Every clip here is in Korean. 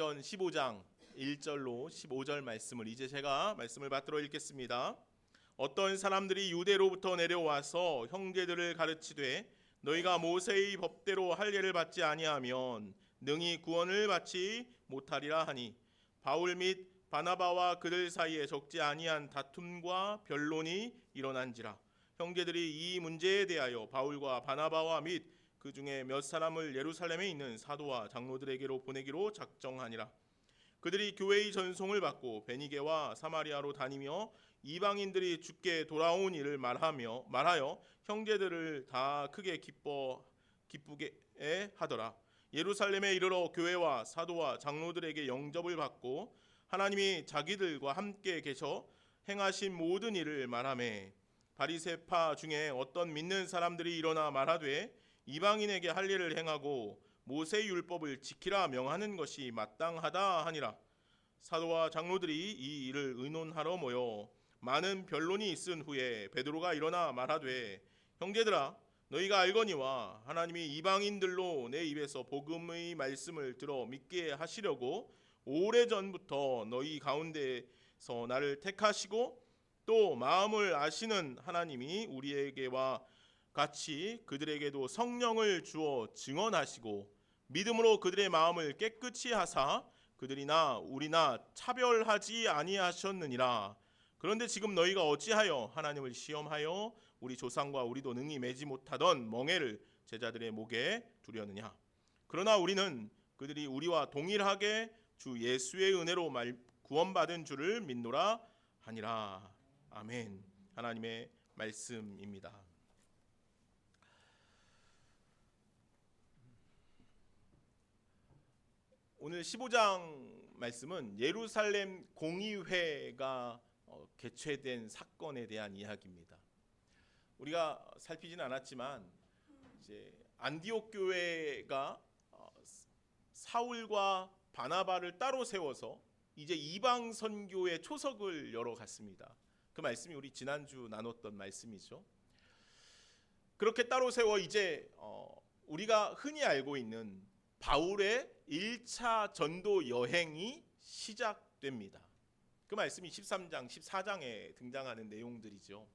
사도행전 15장 1절로 15절 말씀을 이제 제가 말씀을 받들어 읽겠습니다. 어떤 사람들이 유대로부터 내려와서 형제들을 가르치되 너희가 모세의 법대로 할례를 받지 아니하면 능히 구원을 받지 못하리라 하니 바울 및 바나바와 그들 사이에 적지 아니한 다툼과 변론이 일어난지라. 형제들이 이 문제에 대하여 바울과 바나바와 및 그 중에 몇 사람을 예루살렘에 있는 사도와 장로들에게로 보내기로 작정하니라. 그들이 교회의 전송을 받고 베니게와 사마리아로 다니며 이방인들이 주께 돌아온 일을 말하여 형제들을 다 크게 기쁘게 하더라. 예루살렘에 이르러 교회와 사도와 장로들에게 영접을 받고 하나님이 자기들과 함께 계셔 행하신 모든 일을 말하매 바리새파 중에 어떤 믿는 사람들이 일어나 말하되 이방인에게 할례를 행하고 모세의 율법을 지키라 명하는 것이 마땅하다 하니라. 사도와 장로들이 이 일을 의논하러 모여 많은 변론이 있은 후에 베드로가 일어나 말하되 형제들아 너희가 알거니와 하나님이 이방인들로 내 입에서 복음의 말씀을 들어 믿게 하시려고 오래전부터 너희 가운데서 나를 택하시고 또 마음을 아시는 하나님이 우리에게와 같이 그들에게도 성령을 주어 증언하시고 믿음으로 그들의 마음을 깨끗이 하사 그들이나 우리나 차별하지 아니하셨느니라. 그런데 지금 너희가 어찌하여 하나님을 시험하여 우리 조상과 우리도 능히 매지 못하던 멍에를 제자들의 목에 두려느냐. 그러나 우리는 그들이 우리와 동일하게 주 예수의 은혜로 구원받은 줄을 믿노라 하니라. 아멘. 하나님의 말씀입니다. 오늘 15장 말씀은 예루살렘 공의회가 개최된 사건에 대한 이야기입니다. 우리가 살피지는 않았지만 이제 안디옥 교회가 사울과 바나바를 따로 세워서 이제 이방 선교의 초석을 열어갔습니다. 그 말씀이 우리 지난주 나눴던 말씀이죠. 그렇게 따로 세워 이제 우리가 흔히 알고 있는 바울의 1차 전도 여행이 시작됩니다. 그 말씀이 13장, 14장에 등장하는 내용들이죠.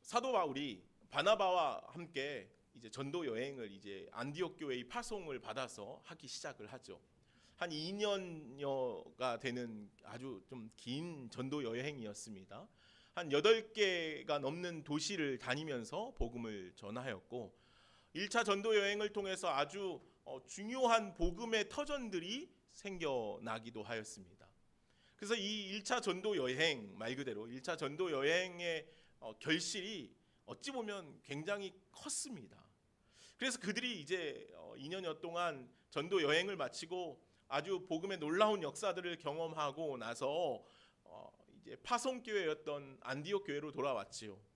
사도 바울이 바나바와 함께 이제 전도 여행을 이제 안디옥 교회의 파송을 받아서 하기 시작을 하죠. 한 2년여가 되는 아주 좀 긴 전도 여행이었습니다. 한 8개가 넘는 도시를 다니면서 복음을 전하였고 1차 전도 여행을 통해서 아주 중요한 복음의 터전들이 생겨나기도 하였습니다. 그래서 이 1차 전도 여행 말 그대로 1차 전도 여행의 결실이 어찌 보면 굉장히 컸습니다. 그래서 그들이 이제 2년여 동안 전도 여행을 마치고 아주 복음의 놀라운 역사들을 경험하고 나서 이제 파송교회였던 안디옥 교회로 돌아왔지요.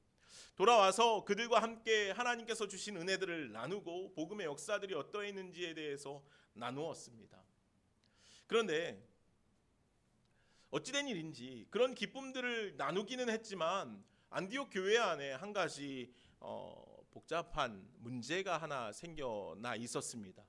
돌아와서 그들과 함께 하나님께서 주신 은혜들을 나누고 복음의 역사들이 어떠했는지에 대해서 나누었습니다. 그런데 어찌된 일인지 그런 기쁨들을 나누기는 했지만 안디옥 교회 안에 한 가지 복잡한 문제가 하나 생겨나 있었습니다.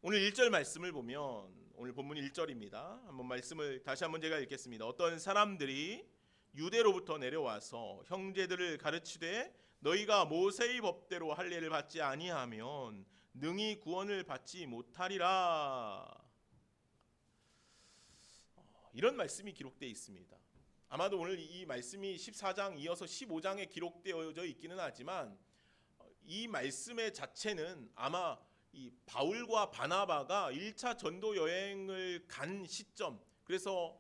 오늘 1절 말씀을 보면 오늘 본문 1절입니다. 한번 말씀을 다시 한번 제가 읽겠습니다. 어떤 사람들이 유대로부터 내려와서 형제들을 가르치되 너희가 모세의 법대로 할례를 받지 아니하면 능히 구원을 받지 못하리라. 이런 말씀이 기록되어 있습니다. 아마도 오늘 이 말씀이 14장 이어서 15장에 기록되어져 있기는 하지만 이 말씀의 자체는 아마 이 바울과 바나바가 1차 전도 여행을 간 시점, 그래서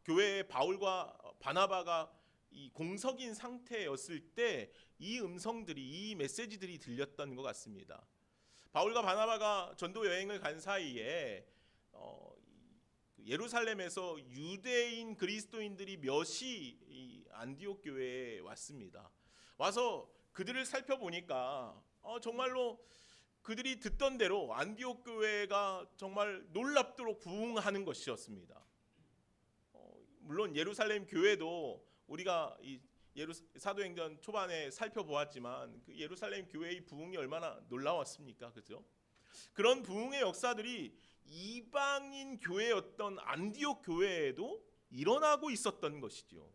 교회에 바울과 바나바가 이 공석인 상태였을 때 이 음성들이, 이 메시지들이 들렸던 것 같습니다. 바울과 바나바가 전도 여행을 간 사이에 예루살렘에서 유대인 그리스도인들이 몇이 이 안디옥 교회에 왔습니다. 와서 그들을 살펴보니까 정말로 그들이 듣던 대로 안디옥 교회가 정말 놀랍도록 부흥하는 것이었습니다. 물론 예루살렘 교회도 우리가 이 사도행전 초반에 살펴보았지만 그 예루살렘 교회의 부흥이 얼마나 놀라웠습니까? 그죠? 그런 부흥의 역사들이 이방인 교회였던 안디옥 교회에도 일어나고 있었던 것이죠.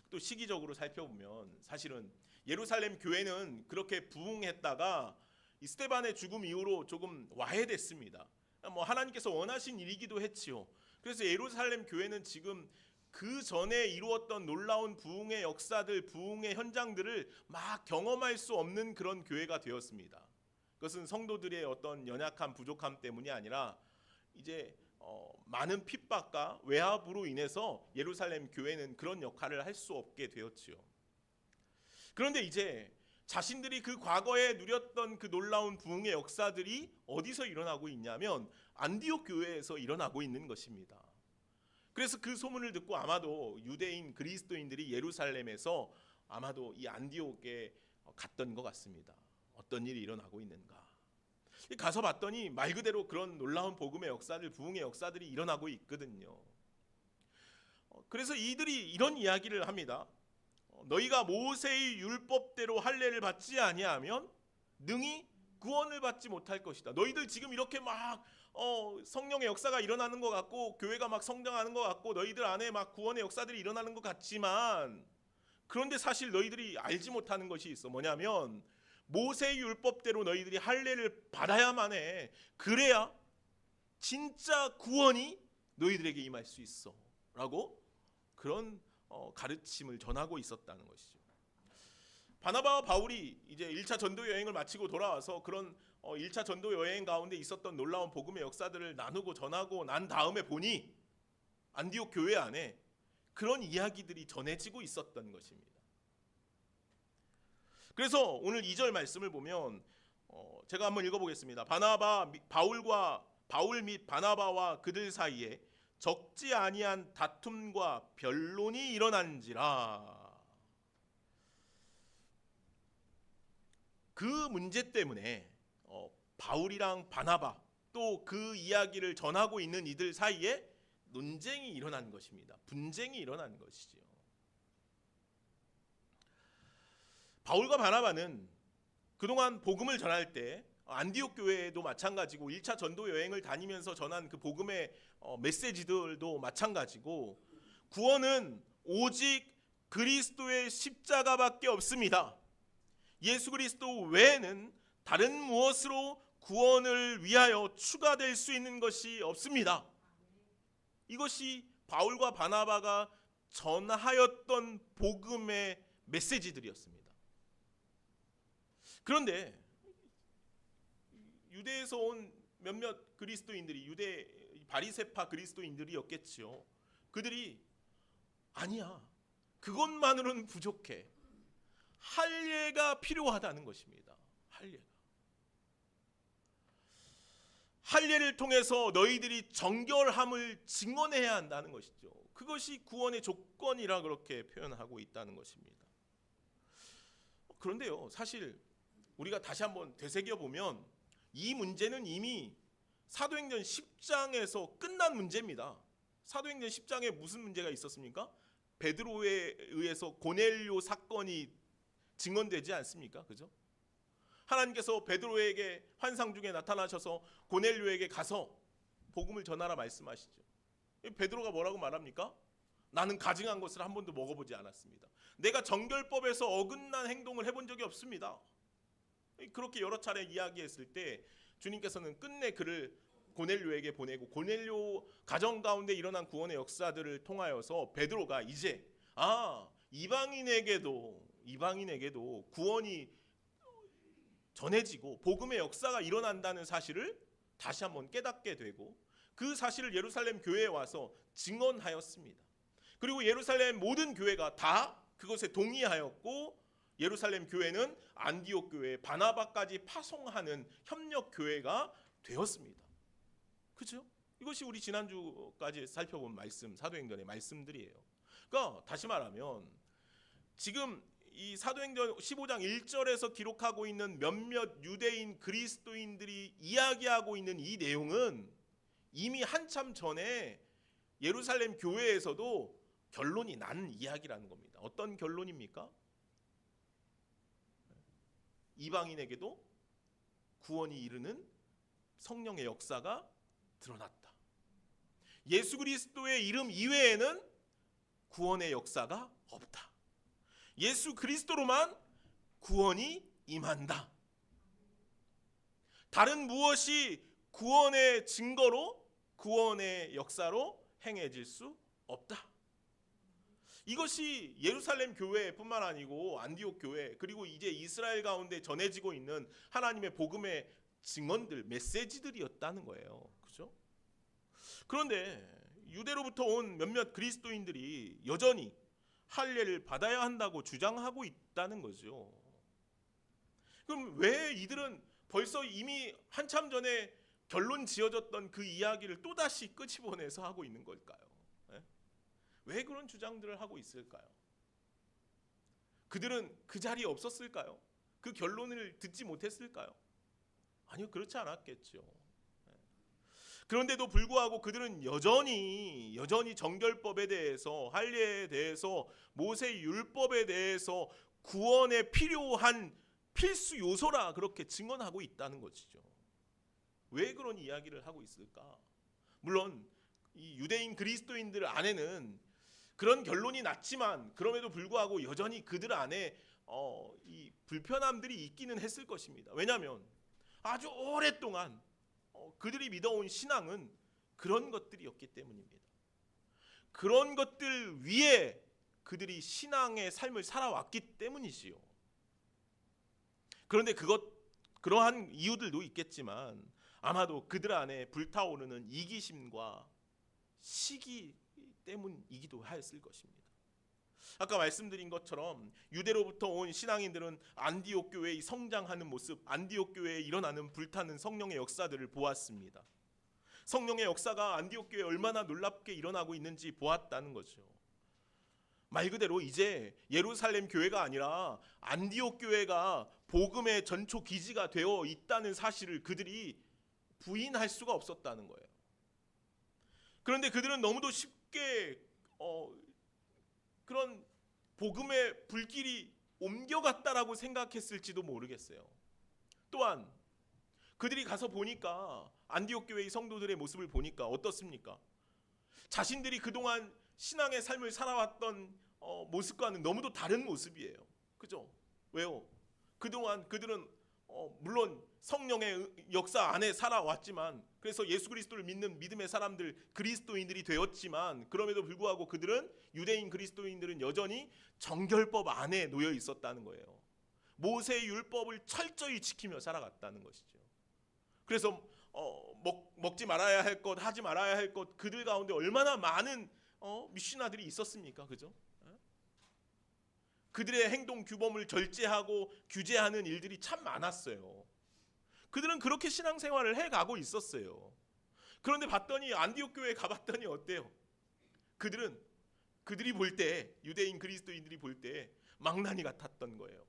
또 시기적으로 살펴보면 사실은 예루살렘 교회는 그렇게 부흥했다가 이 스데반의 죽음 이후로 조금 와해됐습니다. 뭐 하나님께서 원하신 일이기도 했지요. 그래서 예루살렘 교회는 지금 그 전에 이루었던 놀라운 부흥의 역사들, 부흥의 현장들을 막 경험할 수 없는 그런 교회가 되었습니다. 그것은 성도들의 어떤 연약함, 부족함 때문이 아니라 이제 많은 핍박과 외압으로 인해서 예루살렘 교회는 그런 역할을 할 수 없게 되었지요. 그런데 이제 자신들이 그 과거에 누렸던 그 놀라운 부흥의 역사들이 어디서 일어나고 있냐면 안디옥 교회에서 일어나고 있는 것입니다. 그래서 그 소문을 듣고 아마도 유대인 그리스도인들이 예루살렘에서 아마도 이 안디옥에 갔던 것 같습니다. 어떤 일이 일어나고 있는가. 가서 봤더니 말 그대로 그런 놀라운 복음의 역사들, 부흥의 역사들이 일어나고 있거든요. 그래서 이들이 이런 이야기를 합니다. 너희가 모세의 율법대로 할례를 받지 아니하면 능히 구원을 받지 못할 것이다. 너희들 지금 이렇게 막 성령의 역사가 일어나는 것 같고 교회가 막 성장하는 것 같고 너희들 안에 막 구원의 역사들이 일어나는 것 같지만 그런데 사실 너희들이 알지 못하는 것이 있어. 뭐냐면 모세의 율법대로 너희들이 할례를 받아야만 해. 그래야 진짜 구원이 너희들에게 임할 수 있어 라고 그런 가르침을 전하고 있었다는 것이죠. 바나바와 바울이 이제 1차 전도 여행을 마치고 돌아와서 그런 1차 전도 여행 가운데 있었던 놀라운 복음의 역사들을 나누고 전하고 난 다음에 보니 안디옥 교회 안에 그런 이야기들이 전해지고 있었던 것입니다. 그래서 오늘 2절 말씀을 보면 제가 한번 읽어보겠습니다. 바울 및 바나바와 그들 사이에 적지 아니한 다툼과 변론이 일어난지라. 그 문제 때문에 바울이랑 바나바 또 그 이야기를 전하고 있는 이들 사이에 논쟁이 일어난 것입니다. 분쟁이 일어난 것이지요. 바울과 바나바는 그동안 복음을 전할 때 안디옥 교회도 마찬가지고 1차 전도 여행을 다니면서 전한 그 복음의 메시지들도 마찬가지고 구원은 오직 그리스도의 십자가밖에 없습니다. 예수 그리스도 외에는 다른 무엇으로 구원을 위하여 추가될 수 있는 것이 없습니다. 이것이 바울과 바나바가 전하였던 복음의 메시지들이었습니다. 그런데 유대에서 온 몇몇 그리스도인들이 유대 바리새파 그리스도인들이었겠지요. 그들이 아니야. 그것만으로는 부족해. 할례가 필요하다는 것입니다. 할례를 통해서 너희들이 정결함을 증언해야 한다는 것이죠. 그것이 구원의 조건이라 그렇게 표현하고 있다는 것입니다. 그런데요, 사실 우리가 다시 한번 되새겨 보면 이 문제는 이미 사도행전 10장에서 끝난 문제입니다. 사도행전 10장에 무슨 문제가 있었습니까? 베드로에 의해서 고넬료 사건이 증언되지 않습니까? 그죠? 하나님께서 베드로에게 환상 중에 나타나셔서 고넬료에게 가서 복음을 전하라 말씀하시죠. 베드로가 뭐라고 말합니까? 나는 가증한 것을 한 번도 먹어보지 않았습니다. 내가 정결법에서 어긋난 행동을 해본 적이 없습니다. 그렇게 여러 차례 이야기했을 때 주님께서는 끝내 그를 고넬료에게 보내고 고넬료 가정 가운데 일어난 구원의 역사들을 통하여서 베드로가 이제 이방인에게도 구원이 전해지고 복음의 역사가 일어난다는 사실을 다시 한번 깨닫게 되고 그 사실을 예루살렘 교회에 와서 증언하였습니다. 그리고 예루살렘 모든 교회가 다 그것에 동의하였고 예루살렘 교회는 안디옥 교회 바나바까지 파송하는 협력 교회가 되었습니다. 그렇죠? 이것이 우리 지난주까지 살펴본 말씀, 사도행전의 말씀들이에요. 그러니까 다시 말하면 지금 이 사도행전 15장 1절에서 기록하고 있는 몇몇 유대인 그리스도인들이 이야기하고 있는 이 내용은 이미 한참 전에 예루살렘 교회에서도 결론이 난 이야기라는 겁니다. 어떤 결론입니까? 이방인에게도 구원이 이르는 성령의 역사가 드러났다. 예수 그리스도의 이름 이외에는 구원의 역사가 없다. 예수 그리스도로만 구원이 임한다. 다른 무엇이 구원의 증거로, 구원의 역사로 행해질 수 없다. 이것이 예루살렘 교회뿐만 아니고 안디옥 교회, 그리고 이제 이스라엘 가운데 전해지고 있는 하나님의 복음의 증언들, 메시지들이었다는 거예요. 그죠? 그런데 유대로부터 온 몇몇 그리스도인들이 여전히 할례를 받아야 한다고 주장하고 있다는 거죠. 그럼 왜 이들은 벌써 이미 한참 전에 결론 지어졌던 그 이야기를 또다시 끄집어내서 하고 있는 걸까요? 왜 그런 주장들을 하고 있을까요? 그들은 그 자리에 없었을까요? 그 결론을 듣지 못했을까요? 아니요, 그렇지 않았겠죠. 그런데도 불구하고 그들은 여전히 정결법에 대해서, 할례에 대해서, 모세 율법에 대해서 구원에 필요한 필수 요소라 그렇게 증언하고 있다는 것이죠. 왜 그런 이야기를 하고 있을까? 물론 이 유대인 그리스도인들 안에는 그런 결론이 났지만 그럼에도 불구하고 여전히 그들 안에 이 불편함들이 있기는 했을 것입니다. 왜냐하면 아주 오랫동안 그들이 믿어온 신앙은 그런 것들이었기 때문입니다. 그런 것들 위에 그들이 신앙의 삶을 살아왔기 때문이지요. 그런데 그러한 이유들도 있겠지만 아마도 그들 안에 불타오르는 이기심과 시기 때문이기도 했을 것입니다. 아까 말씀드린 것처럼 유대로부터 온 신앙인들은 안디옥 교회의 성장하는 모습, 안디옥 교회에 일어나는 불타는 성령의 역사들을 보았습니다. 성령의 역사가 안디옥 교회에 얼마나 놀랍게 일어나고 있는지 보았다는 거죠. 말 그대로 이제 예루살렘 교회가 아니라 안디옥 교회가 복음의 전초 기지가 되어 있다는 사실을 그들이 부인할 수가 없었다는 거예요. 그런데 그들은 너무도 쉽게 그런 복음의 불길이 옮겨갔다라고 생각했을지도 모르겠어요. 또한 그들이 가서 보니까 안디옥 교회의 성도들의 모습을 보니까 어떻습니까? 자신들이 그동안 신앙의 삶을 살아왔던 모습과는 너무도 다른 모습이에요. 그죠? 왜요? 그동안 그들은 물론 성령의 역사 안에 살아왔지만, 그래서 예수 그리스도를 믿는 믿음의 사람들, 그리스도인들이 되었지만, 그럼에도 불구하고 그들은, 유대인 그리스도인들은 여전히 정결법 안에 놓여 있었다는 거예요. 모세의 율법을 철저히 지키며 살아갔다는 것이죠. 그래서 먹지 말아야 할 것, 하지 말아야 할 것, 그들 가운데 얼마나 많은 미슈나들이 있었습니까? 그죠? 그들의 행동 규범을 절제하고 규제하는 일들이 참 많았어요. 그들은 그렇게 신앙생활을 해가고 있었어요. 그런데 봤더니 안디옥 교회에 가봤더니 어때요? 그들이 볼 때, 유대인 그리스도인들이 볼 때 망나니 같았던 거예요.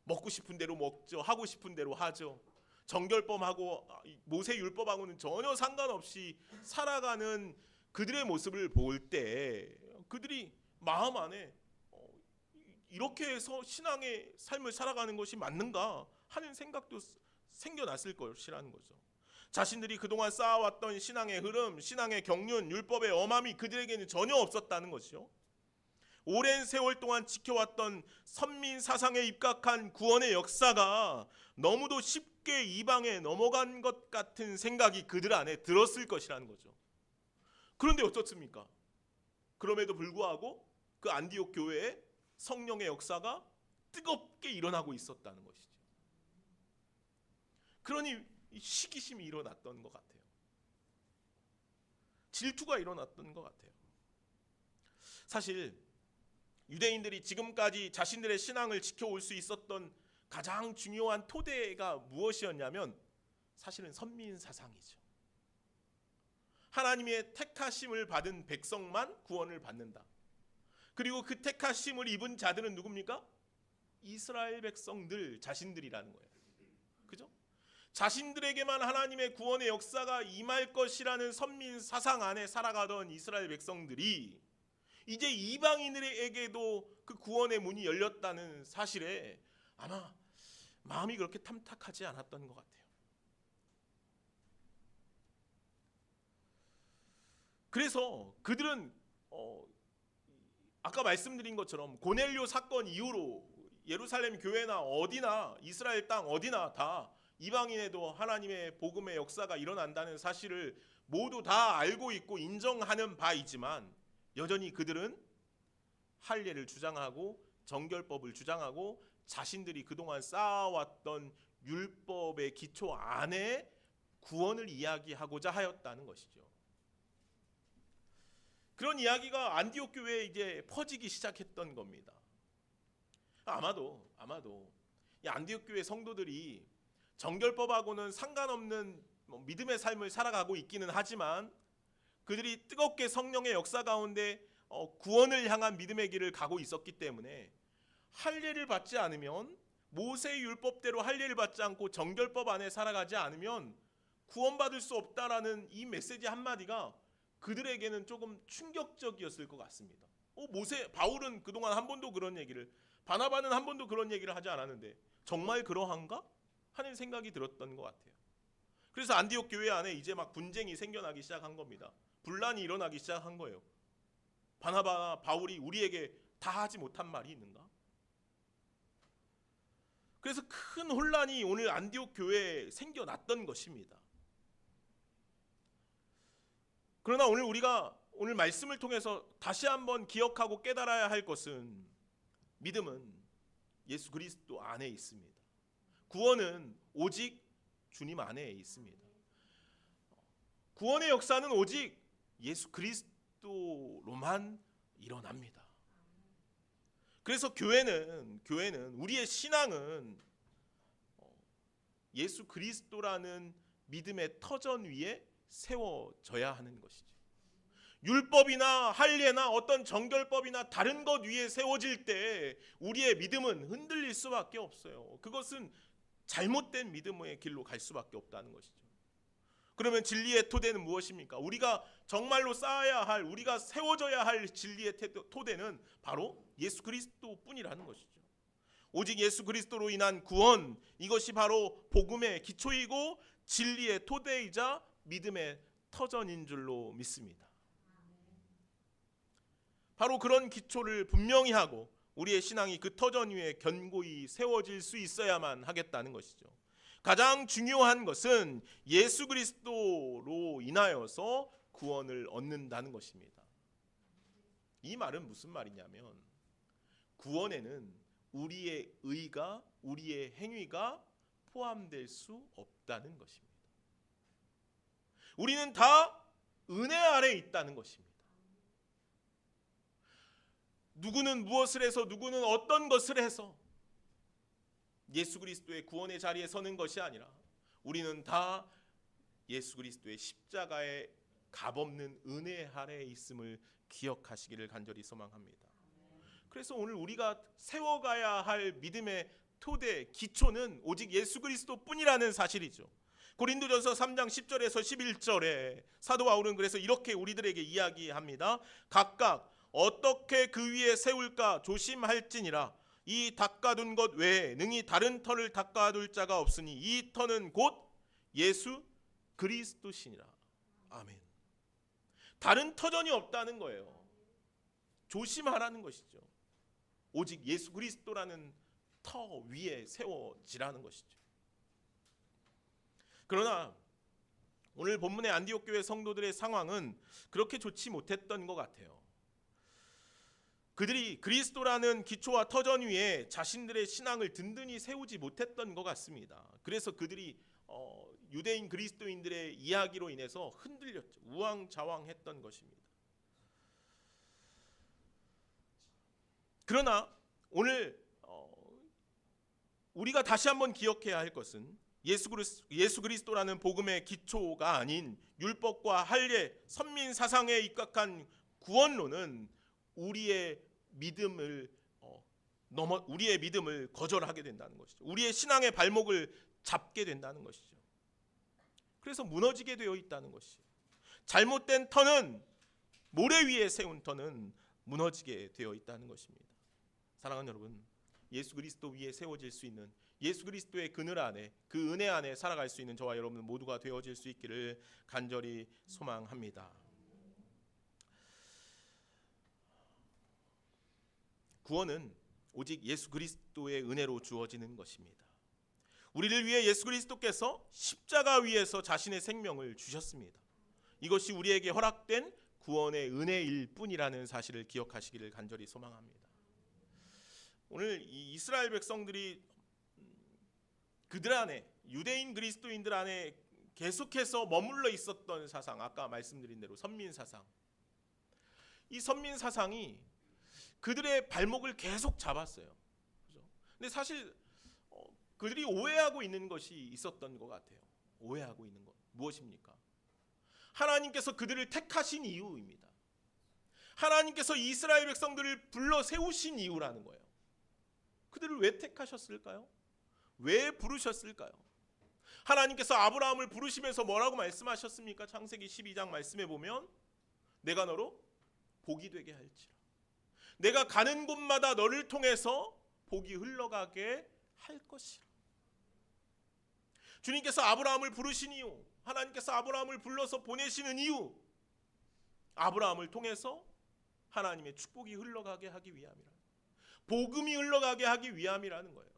먹고 싶은 대로 먹죠. 하고 싶은 대로 하죠. 정결법하고 모세 율법하고는 전혀 상관없이 살아가는 그들의 모습을 볼 때 그들이 마음 안에 이렇게 해서 신앙의 삶을 살아가는 것이 맞는가 하는 생각도 생겨났을 것이라는 거죠. 자신들이 그동안 쌓아왔던 신앙의 흐름, 신앙의 경륜, 율법의 엄함이 그들에게는 전혀 없었다는 것이죠. 오랜 세월 동안 지켜왔던 선민 사상에 입각한 구원의 역사가 너무도 쉽게 이방에 넘어간 것 같은 생각이 그들 안에 들었을 것이라는 거죠. 그런데 어떻습니까? 그럼에도 불구하고 그 안디옥 교회에 성령의 역사가 뜨겁게 일어나고 있었다는 것이죠. 그러니 시기심이 일어났던 것 같아요. 질투가 일어났던 것 같아요. 사실 유대인들이 지금까지 자신들의 신앙을 지켜올 수 있었던 가장 중요한 토대가 무엇이었냐면 사실은 선민 사상이죠. 하나님의 택하심을 받은 백성만 구원을 받는다. 그리고 그 택하심을 입은 자들은 누굽니까? 이스라엘 백성들 자신들이라는 거예요. 그죠? 자신들에게만 하나님의 구원의 역사가 임할 것이라는 선민 사상 안에 살아가던 이스라엘 백성들이 이제 이방인에게도 그 구원의 문이 열렸다는 사실에 아마 마음이 그렇게 탐탁하지 않았던 것 같아요. 그래서 그들은 아까 말씀드린 것처럼 고넬료 사건 이후로 예루살렘 교회나 어디나 이스라엘 땅 어디나 다 이방인에도 하나님의 복음의 역사가 일어난다는 사실을 모두 다 알고 있고 인정하는 바이지만 여전히 그들은 할례를 주장하고 정결법을 주장하고 자신들이 그동안 쌓아왔던 율법의 기초 안에 구원을 이야기하고자 하였다는 것이죠. 그런 이야기가 안디옥 교회에 이제 퍼지기 시작했던 겁니다. 아마도 이 안디옥 교회 성도들이 정결법하고는 상관없는 믿음의 삶을 살아가고 있기는 하지만 그들이 뜨겁게 성령의 역사 가운데 구원을 향한 믿음의 길을 가고 있었기 때문에 할례를 받지 않으면 모세의 율법대로 할례를 받지 않고 정결법 안에 살아가지 않으면 구원받을 수 없다라는 이 메시지 한마디가 그들에게는 조금 충격적이었을 것 같습니다. 바울은 그동안 한 번도 그런 얘기를, 바나바는 한 번도 그런 얘기를 하지 않았는데 정말 그러한가? 하는 생각이 들었던 것 같아요. 그래서 안디옥 교회 안에 이제 막 분쟁이 생겨나기 시작한 겁니다. 분란이 일어나기 시작한 거예요. 바나바나 바울이 우리에게 다 하지 못한 말이 있는가? 그래서 큰 혼란이 오늘 안디옥 교회에 생겨났던 것입니다. 그러나 우리가 오늘 말씀을 통해서 다시 한번 기억하고 깨달아야 할 것은 믿음은 예수 그리스도 안에 있습니다. 구원은 오직 주님 안에 있습니다. 구원의 역사는 오직 예수 그리스도로만 일어납니다. 그래서 교회는 우리의 신앙은 예수 그리스도라는 믿음의 터전 위에 세워져야 하는 것이죠. 율법이나 할례나 어떤 정결법이나 다른 것 위에 세워질 때 우리의 믿음은 흔들릴 수밖에 없어요. 그것은 잘못된 믿음의 길로 갈 수밖에 없다는 것이죠. 그러면 진리의 토대는 무엇입니까? 우리가 정말로 쌓아야 할, 우리가 세워져야 할 진리의 토대는 바로 예수 그리스도뿐이라는 것이죠. 오직 예수 그리스도로 인한 구원, 이것이 바로 복음의 기초이고 진리의 토대이자 믿음의 터전인 줄로 믿습니다. 바로 그런 기초를 분명히 하고 우리의 신앙이 그 터전 위에 견고히 세워질 수 있어야만 하겠다는 것이죠. 가장 중요한 것은 예수 그리스도로 인하여서 구원을 얻는다는 것입니다. 이 말은 무슨 말이냐면 구원에는 우리의 의가, 우리의 행위가 포함될 수 없다는 것입니다. 우리는 다 은혜 아래에 있다는 것입니다. 누구는 무엇을 해서 누구는 어떤 것을 해서 예수 그리스도의 구원의 자리에 서는 것이 아니라 우리는 다 예수 그리스도의 십자가의 값없는 은혜 아래에 있음을 기억하시기를 간절히 소망합니다. 그래서 오늘 우리가 세워가야 할 믿음의 토대, 기초는 오직 예수 그리스도뿐이라는 사실이죠. 고린도전서 3장 10절에서 11절에 사도 바울은 그래서 이렇게 우리들에게 이야기합니다. 각각 어떻게 그 위에 세울까 조심할지니라. 이 닦아둔 것 외에 능히 다른 터를 닦아둘 자가 없으니 이 터는 곧 예수 그리스도시니라. 아멘. 다른 터전이 없다는 거예요. 조심하라는 것이죠. 오직 예수 그리스도라는 터 위에 세워지라는 것이죠. 그러나 오늘 본문의 안디옥 교회 성도들의 상황은 그렇게 좋지 못했던 것 같아요. 그들이 그리스도라는 기초와 터전 위에 자신들의 신앙을 든든히 세우지 못했던 것 같습니다. 그래서 그들이 유대인 그리스도인들의 이야기로 인해서 흔들렸죠. 우왕좌왕했던 것입니다. 그러나 오늘 우리가 다시 한번 기억해야 할 것은 예수 그리스도라는 복음의 기초가 아닌 율법과 할례, 선민 사상에 입각한 구원론은 우리의 믿음을 거절하게 된다는 것이죠. 우리의 신앙의 발목을 잡게 된다는 것이죠. 그래서 무너지게 되어 있다는 것이죠. 잘못된 터는, 모래 위에 세운 터는 무너지게 되어 있다는 것입니다. 사랑하는 여러분, 예수 그리스도 위에 세워질 수 있는, 예수 그리스도의 그늘 안에, 그 은혜 안에 살아갈 수 있는 저와 여러분 모두가 되어질 수 있기를 간절히 소망합니다. 구원은 오직 예수 그리스도의 은혜로 주어지는 것입니다. 우리를 위해 예수 그리스도께서 십자가 위에서 자신의 생명을 주셨습니다. 이것이 우리에게 허락된 구원의 은혜일 뿐이라는 사실을 기억하시기를 간절히 소망합니다. 오늘 이 이스라엘 백성들이 그들 안에, 유대인 그리스도인들 안에 계속해서 머물러 있었던 사상, 아까 말씀드린 대로 선민사상, 이 선민사상이 그들의 발목을 계속 잡았어요. 그죠? 근데 사실 그들이 오해하고 있는 것이 있었던 것 같아요. 오해하고 있는 것 무엇입니까? 하나님께서 그들을 택하신 이유입니다. 하나님께서 이스라엘 백성들을 불러 세우신 이유라는 거예요. 그들을 왜 택하셨을까요? 왜 부르셨을까요? 하나님께서 아브라함을 부르시면서 뭐라고 말씀하셨습니까? 창세기 12장 말씀에 보면 내가 너로 복이 되게 할지라, 내가 가는 곳마다 너를 통해서 복이 흘러가게 할 것이라. 주님께서 아브라함을 부르신 이유, 하나님께서 아브라함을 불러서 보내시는 이유, 아브라함을 통해서 하나님의 축복이 흘러가게 하기 위함이라, 복음이 흘러가게 하기 위함이라는 거예요.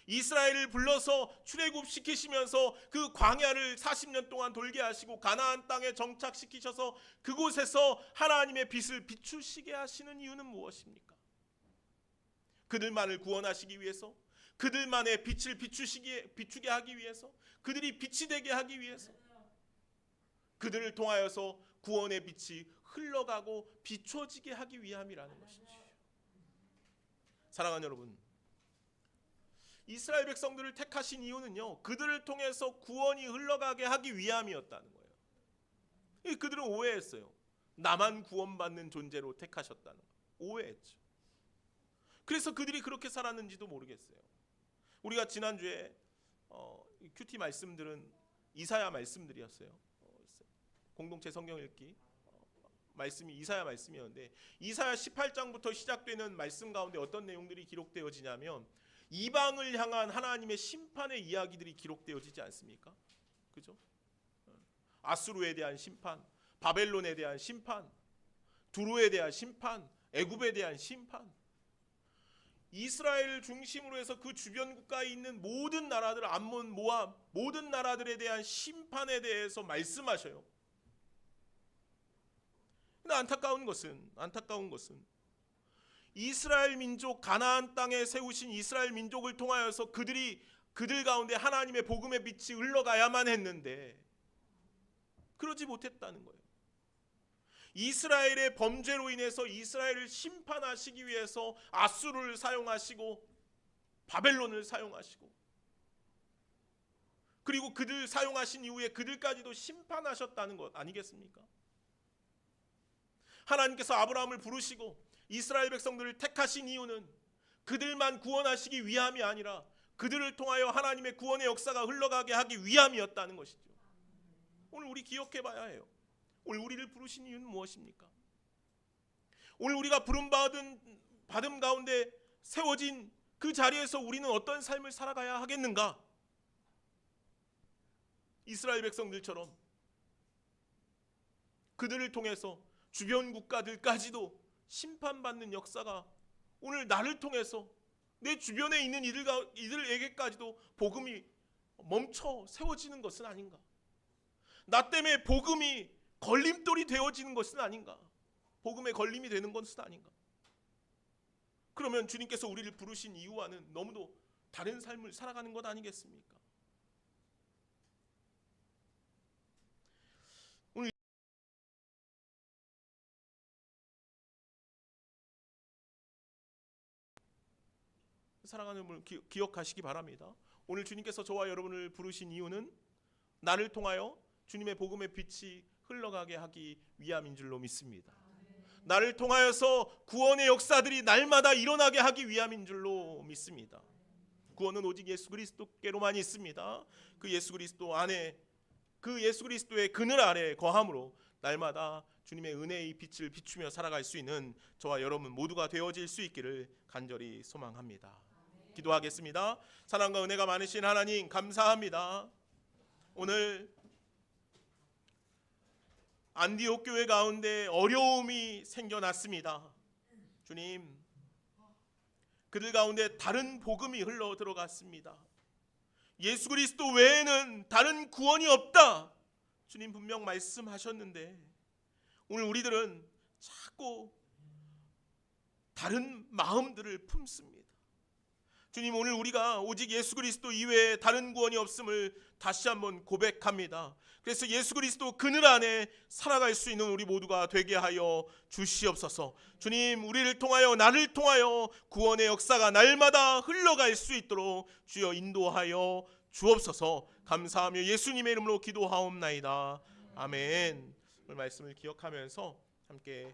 이스라엘을 불러서 출애굽시키시면서 그 광야를 40년 동안 돌게 하시고 가나안 땅에 정착시키셔서 그곳에서 하나님의 빛을 비추시게 하시는 이유는 무엇입니까? 그들만을 구원하시기 위해서, 그들만의 빛을 비추게 하기 위해서, 그들이 빛이 되게 하기 위해서, 그들을 통하여서 구원의 빛이 흘러가고 비춰지게 하기 위함이라는 것이죠. 사랑하는 여러분, 이스라엘 백성들을 택하신 이유는요, 그들을 통해서 구원이 흘러가게 하기 위함이었다는 거예요. 그들은 오해했어요. 나만 구원받는 존재로 택하셨다는 거. 오해했죠. 그래서 그들이 그렇게 살았는지도 모르겠어요. 우리가 지난주에 큐티 말씀들은 이사야 말씀들이었어요. 공동체 성경 읽기 말씀이 이사야 말씀이었는데, 이사야 18장부터 시작되는 말씀 가운데 어떤 내용들이 기록되어지냐면 이방을 향한 하나님의 심판의 이야기들이 기록되어지지 않습니까? 그죠? 아수르에 대한 심판, 바벨론에 대한 심판, 두로에 대한 심판, 애굽에 대한 심판, 이스라엘을 중심으로 해서 그 주변 국가에 있는 모든 나라들, 암몬, 모압, 모든 나라들에 대한 심판에 대해서 말씀하셔요. 근데 안타까운 것은 이스라엘 민족, 가나안 땅에 세우신 이스라엘 민족을 통하여서 그들 가운데 하나님의 복음의 빛이 흘러가야만 했는데 그러지 못했다는 거예요. 이스라엘의 범죄로 인해서 이스라엘을 심판하시기 위해서 아수르를 사용하시고 바벨론을 사용하시고, 그리고 그들 사용하신 이후에 그들까지도 심판하셨다는 것 아니겠습니까? 하나님께서 아브라함을 부르시고 이스라엘 백성들을 택하신 이유는 그들만 구원하시기 위함이 아니라 그들을 통하여 하나님의 구원의 역사가 흘러가게 하기 위함이었다는 것이죠. 오늘 우리 기억해 봐야 해요. 오늘 우리를 부르신 이유는 무엇입니까? 오늘 우리가 받음 가운데 세워진 그 자리에서 우리는 어떤 삶을 살아가야 하겠는가? 이스라엘 백성들처럼 그들을 통해서 주변 국가들까지도 심판받는 역사가 오늘 나를 통해서 내 주변에 있는 이들에게까지도 복음이 멈춰 세워지는 것은 아닌가? 나 때문에 복음이 걸림돌이 되어지는 것은 아닌가? 복음의 걸림이 되는 것은 아닌가? 그러면 주님께서 우리를 부르신 이유와는 너무도 다른 삶을 살아가는 것 아니겠습니까? 오늘 사랑하는 분 기억하시기 바랍니다. 오늘 주님께서 저와 여러분을 부르신 이유는 나를 통하여 주님의 복음의 빛이 흘러가게 하기 위함인 줄로 믿습니다. 나를 통하여서 구원의 역사들이 날마다 일어나게 하기 위함인 줄로 믿습니다. 구원은 오직 예수 그리스도께로만 있습니다. 그 예수 그리스도 안에, 그 예수 그리스도의 그늘 아래 거함으로 날마다 주님의 은혜의 빛을 비추며 살아갈 수 있는 저와 여러분 모두가 되어질 수 있기를 간절히 소망합니다. 기도하겠습니다. 사랑과 은혜가 많으신 하나님 감사합니다. 오늘 안디옥 교회 가운데 어려움이 생겨났습니다. 주님, 그들 가운데 다른 복음이 흘러 들어갔습니다. 예수 그리스도 외에는 다른 구원이 없다. 주님 분명 말씀하셨는데 오늘 우리들은 자꾸 다른 마음들을 품습니다. 주님, 오늘 우리가 오직 예수 그리스도 이외에 다른 구원이 없음을 다시 한번 고백합니다. 그래서 예수 그리스도 그늘 안에 살아갈 수 있는 우리 모두가 되게 하여 주시옵소서. 주님, 우리를 통하여 나를 통하여 구원의 역사가 날마다 흘러갈 수 있도록 주여 인도하여 주옵소서. 감사하며 예수님의 이름으로 기도하옵나이다. 아멘. 오늘 말씀을 기억하면서 함께